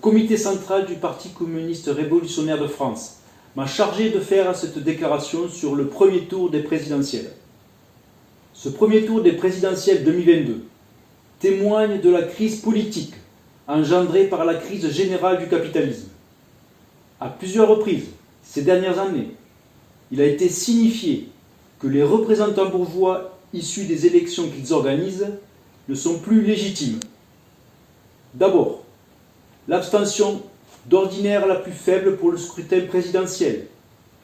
comité central du Parti communiste révolutionnaire de France m'a chargé de faire cette déclaration sur le premier tour des présidentielles. Ce premier tour des présidentielles 2022 témoigne de la crise politique engendrée par la crise générale du capitalisme. À plusieurs reprises, ces dernières années, il a été signifié que les représentants bourgeois issus des élections qu'ils organisent ne sont plus légitimes. D'abord, l'abstention d'ordinaire la plus faible pour le scrutin présidentiel,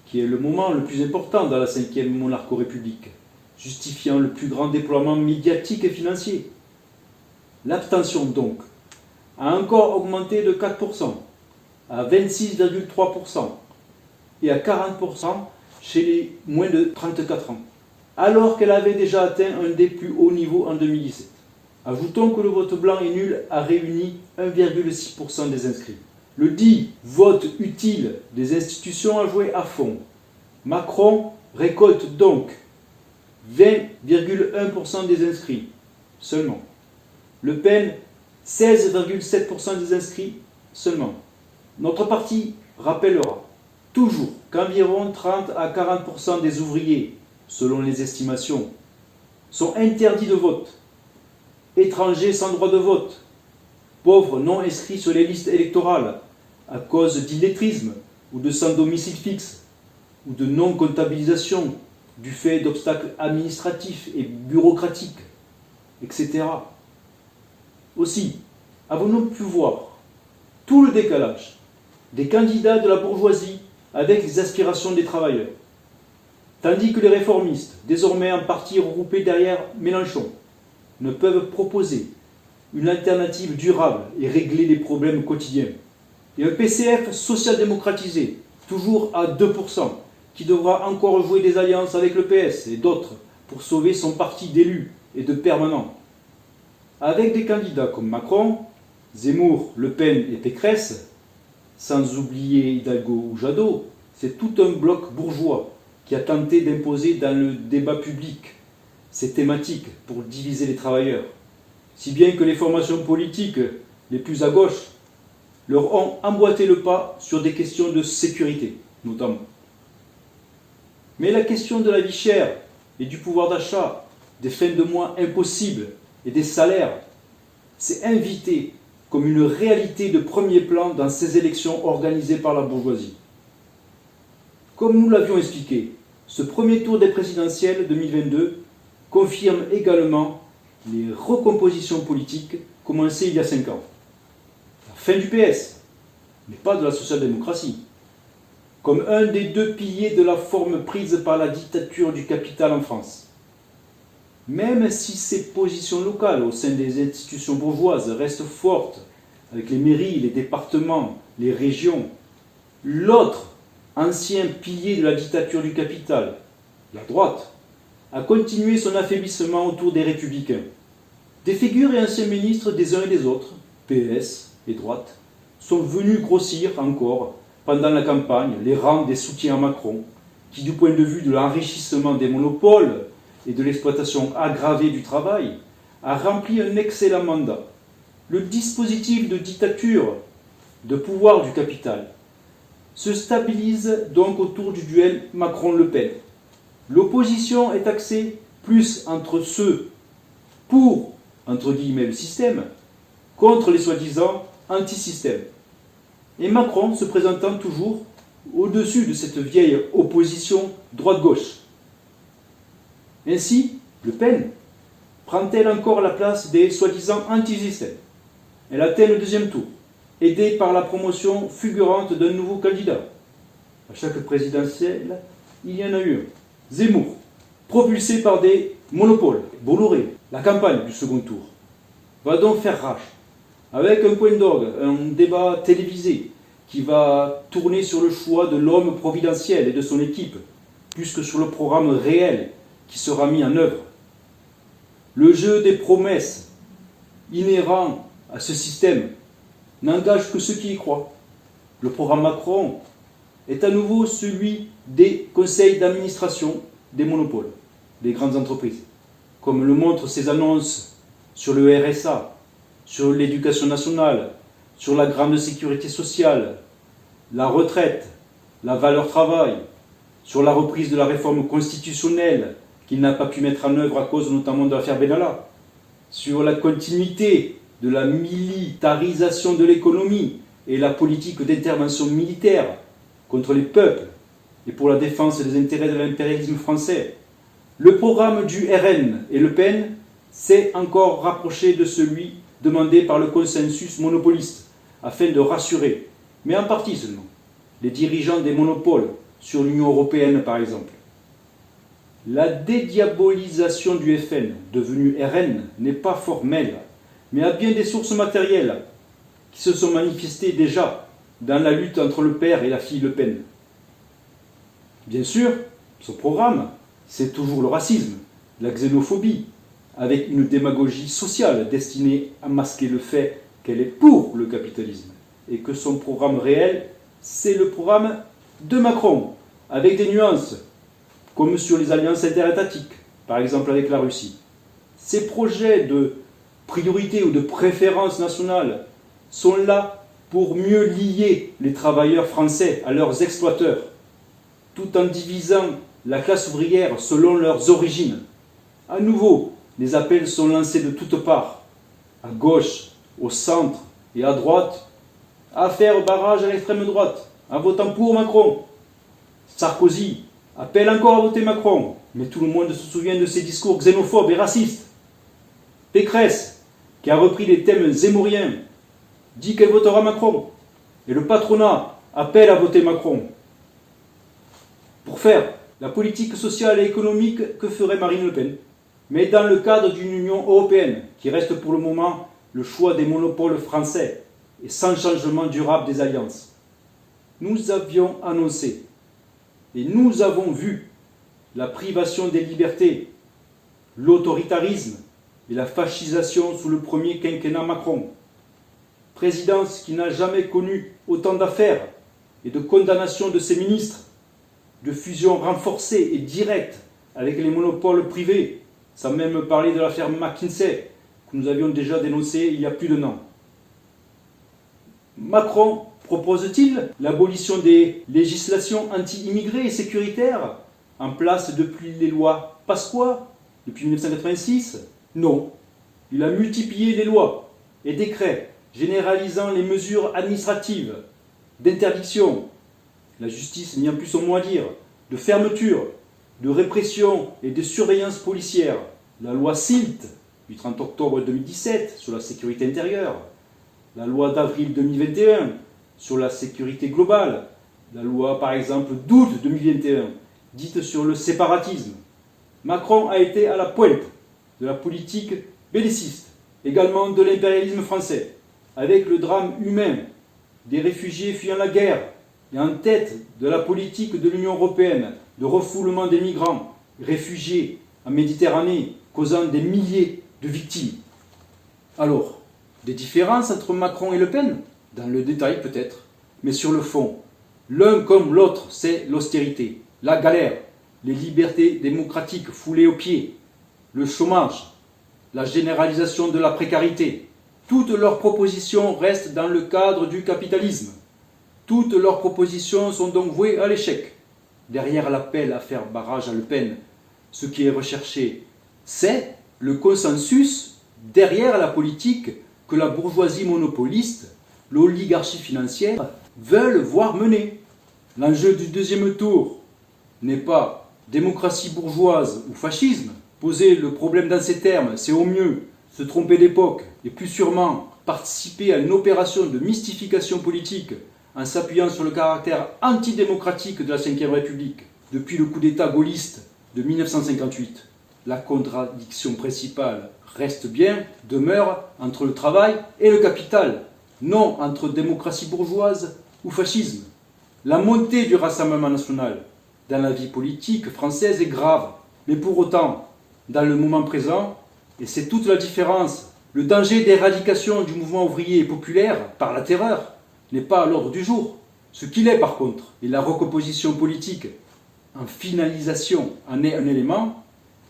qui est le moment le plus important dans la 5e monarcho-république, justifiant le plus grand déploiement médiatique et financier. L'abstention, donc, a encore augmenté de 4%, à 26,3% et à 40% chez les moins de 34 ans, alors qu'elle avait déjà atteint un des plus hauts niveaux en 2017. Ajoutons que le vote blanc et nul a réuni 1,6% des inscrits. Le dit vote utile des institutions a joué à fond. Macron récolte donc 20,1% des inscrits seulement. Le Pen, 16,7% des inscrits seulement. Notre parti rappellera toujours qu'environ 30 à 40% des ouvriers, selon les estimations, sont interdits de vote, étrangers sans droit de vote, pauvres non inscrits sur les listes électorales à cause d'illettrisme ou de sans domicile fixe ou de non-comptabilisation du fait d'obstacles administratifs et bureaucratiques, etc. Aussi, avons-nous pu voir tout le décalage des candidats de la bourgeoisie avec les aspirations des travailleurs, tandis que les réformistes, désormais en partie regroupés derrière Mélenchon, ne peuvent proposer une alternative durable et régler les problèmes quotidiens. Et un PCF social-démocratisé, toujours à 2%, qui devra encore jouer des alliances avec le PS et d'autres pour sauver son parti d'élus et de permanents. Avec des candidats comme Macron, Zemmour, Le Pen et Pécresse, sans oublier Hidalgo ou Jadot, c'est tout un bloc bourgeois qui a tenté d'imposer dans le débat public ces thématiques pour diviser les travailleurs, si bien que les formations politiques les plus à gauche leur ont emboîté le pas sur des questions de sécurité, notamment. Mais la question de la vie chère et du pouvoir d'achat, des fins de mois impossibles et des salaires s'est invitée comme une réalité de premier plan dans ces élections organisées par la bourgeoisie. Comme nous l'avions expliqué, ce premier tour des présidentielles 2022 confirme également les recompositions politiques commencées il y a 5 ans. La fin du PS, mais pas de la social-démocratie, comme un des deux piliers de la forme prise par la dictature du capital en France. Même si ces positions locales au sein des institutions bourgeoises restent fortes, avec les mairies, les départements, les régions, l'autre ancien pilier de la dictature du capital, la droite, a continué son affaiblissement autour des républicains. Des figures et anciens ministres des uns et des autres, PS et droite, sont venus grossir encore pendant la campagne les rangs des soutiens à Macron, qui du point de vue de l'enrichissement des monopoles et de l'exploitation aggravée du travail, a rempli un excellent mandat. Le dispositif de dictature, de pouvoir du capital, se stabilise donc autour du duel Macron-Le Pen. L'opposition est axée plus entre ceux pour, entre guillemets, le système, contre les soi-disant anti-système. Et Macron se présentant toujours au-dessus de cette vieille opposition droite-gauche. Ainsi, Le Pen prend-elle encore la place des soi-disant anti-systèmes. Elle atteint le deuxième tour, aidée par la promotion fulgurante d'un nouveau candidat. À chaque présidentielle, il y en a eu un. Zemmour, propulsé par des monopoles, Bolloré, la campagne du second tour, va donc faire rage, avec un point d'orgue, un débat télévisé qui va tourner sur le choix de l'homme providentiel et de son équipe, plus que sur le programme réel qui sera mis en œuvre. Le jeu des promesses inhérent à ce système n'engage que ceux qui y croient. Le programme Macron est à nouveau celui des conseils d'administration des monopoles, des grandes entreprises, comme le montrent ses annonces sur le RSA, sur l'éducation nationale, sur la grande sécurité sociale, la retraite, la valeur travail, sur la reprise de la réforme constitutionnelle qu'il n'a pas pu mettre en œuvre à cause notamment de l'affaire Benalla, sur la continuité de la militarisation de l'économie et la politique d'intervention militaire contre les peuples et pour la défense des intérêts de l'impérialisme français. Le programme du RN et Le Pen s'est encore rapproché de celui demandé par le consensus monopoliste, afin de rassurer, mais en partie seulement, les dirigeants des monopoles sur l'Union européenne par exemple. La dédiabolisation du FN, devenu RN, n'est pas formelle, mais a bien des sources matérielles qui se sont manifestées déjà dans la lutte entre le père et la fille Le Pen. Bien sûr, son programme, c'est toujours le racisme, la xénophobie, avec une démagogie sociale destinée à masquer le fait qu'elle est pour le capitalisme et que son programme réel, c'est le programme de Macron, avec des nuances, comme sur les alliances interétatiques, par exemple avec la Russie. Ces projets de priorité ou de préférence nationale sont là pour mieux lier les travailleurs français à leurs exploiteurs, tout en divisant la classe ouvrière selon leurs origines. À nouveau, les appels sont lancés de toutes parts, à gauche, au centre et à droite, à faire barrage à l'extrême droite, en votant pour Macron. Sarkozy appelle encore à voter Macron, mais tout le monde se souvient de ses discours xénophobes et racistes. Pécresse, qui a repris les thèmes zémouriens, dit qu'elle votera Macron, et le patronat appelle à voter Macron. Pour faire la politique sociale et économique que ferait Marine Le Pen, mais dans le cadre d'une Union européenne qui reste pour le moment le choix des monopoles français et sans changement durable des alliances. Nous avions annoncé et nous avons vu la privation des libertés, l'autoritarisme et la fascisation sous le premier quinquennat Macron. Présidence qui n'a jamais connu autant d'affaires et de condamnations de ses ministres, de fusions renforcées et directes avec les monopoles privés, sans même parler de l'affaire McKinsey, que nous avions déjà dénoncée il y a plus d'un an. Macron propose-t-il l'abolition des législations anti-immigrés et sécuritaires en place depuis les lois Pasqua, depuis 1986 ? Non. Il a multiplié les lois et décrets généralisant les mesures administratives, d'interdiction, la justice n'y a plus son mot à dire, de fermeture, de répression et de surveillance policière, la loi SILT du 30 octobre 2017 sur la sécurité intérieure, la loi d'avril 2021 sur la sécurité globale, la loi par exemple d'août 2021 dite sur le séparatisme. Macron a été à la pointe de la politique belliciste, également de l'impérialisme français, avec le drame humain des réfugiés fuyant la guerre et en tête de la politique de l'Union européenne de refoulement des migrants, réfugiés en Méditerranée, causant des milliers de victimes. Alors, des différences entre Macron et Le Pen ? Dans le détail peut-être, mais sur le fond, l'un comme l'autre, c'est l'austérité, la galère, les libertés démocratiques foulées aux pieds, le chômage, la généralisation de la précarité. Toutes leurs propositions restent dans le cadre du capitalisme. Toutes leurs propositions sont donc vouées à l'échec. Derrière l'appel à faire barrage à Le Pen, ce qui est recherché, c'est le consensus derrière la politique que la bourgeoisie monopoliste, l'oligarchie financière, veulent voir mener. L'enjeu du deuxième tour n'est pas démocratie bourgeoise ou fascisme. Poser le problème dans ces termes, c'est au mieux se tromper d'époque et plus sûrement participer à une opération de mystification politique en s'appuyant sur le caractère antidémocratique de la Ve République depuis le coup d'État gaulliste de 1958. La contradiction principale reste bien, demeure entre le travail et le capital, non entre démocratie bourgeoise ou fascisme. La montée du Rassemblement national dans la vie politique française est grave, mais pour autant, dans le moment présent, et c'est toute la différence, le danger d'éradication du mouvement ouvrier et populaire par la terreur n'est pas à l'ordre du jour. Ce qu'il est par contre, et la recomposition politique en finalisation en est un élément,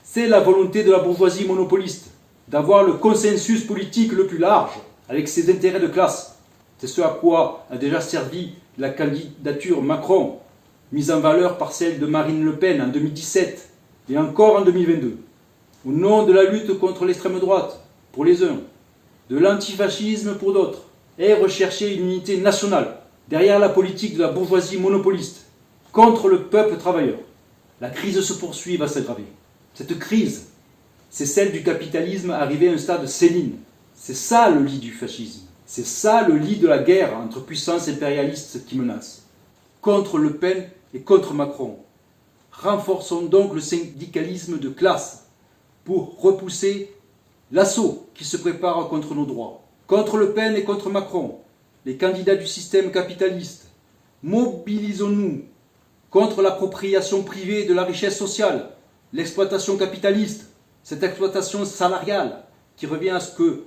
c'est la volonté de la bourgeoisie monopoliste d'avoir le consensus politique le plus large avec ses intérêts de classe. C'est ce à quoi a déjà servi la candidature Macron, mise en valeur par celle de Marine Le Pen en 2017 et encore en 2022. Au nom de la lutte contre l'extrême droite, pour les uns, de l'antifascisme pour d'autres, est rechercher une unité nationale derrière la politique de la bourgeoisie monopoliste, contre le peuple travailleur. La crise se poursuit et va s'aggraver. Cette crise, c'est celle du capitalisme arrivé à un stade sénile. C'est ça le lit du fascisme. C'est ça le lit de la guerre entre puissances impérialistes qui menacent. Contre Le Pen et contre Macron. Renforçons donc le syndicalisme de classe pour repousser l'assaut qui se prépare contre nos droits. Contre Le Pen et contre Macron, les candidats du système capitaliste, mobilisons-nous contre l'appropriation privée de la richesse sociale, l'exploitation capitaliste, cette exploitation salariale qui revient à ce que,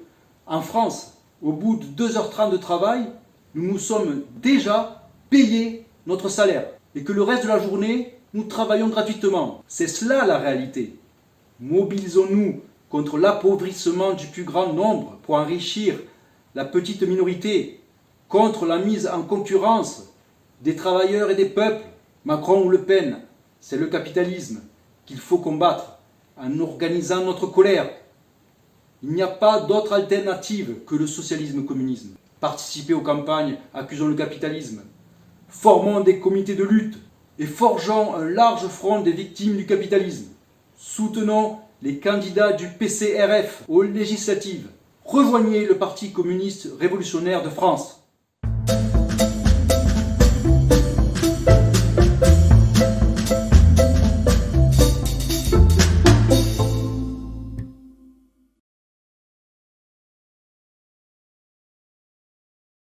en France, au bout de 2h30 de travail, nous nous sommes déjà payés notre salaire et que le reste de la journée, nous travaillons gratuitement. C'est cela la réalité. Mobilisons-nous contre l'appauvrissement du plus grand nombre pour enrichir la petite minorité, contre la mise en concurrence des travailleurs et des peuples. Macron ou Le Pen, c'est le capitalisme qu'il faut combattre en organisant notre colère. Il n'y a pas d'autre alternative que le socialisme-communisme. Participez aux campagnes, accusons le capitalisme. Formons des comités de lutte et forgeons un large front des victimes du capitalisme. Soutenons les candidats du PCRF aux législatives. Rejoignez le Parti communiste révolutionnaire de France.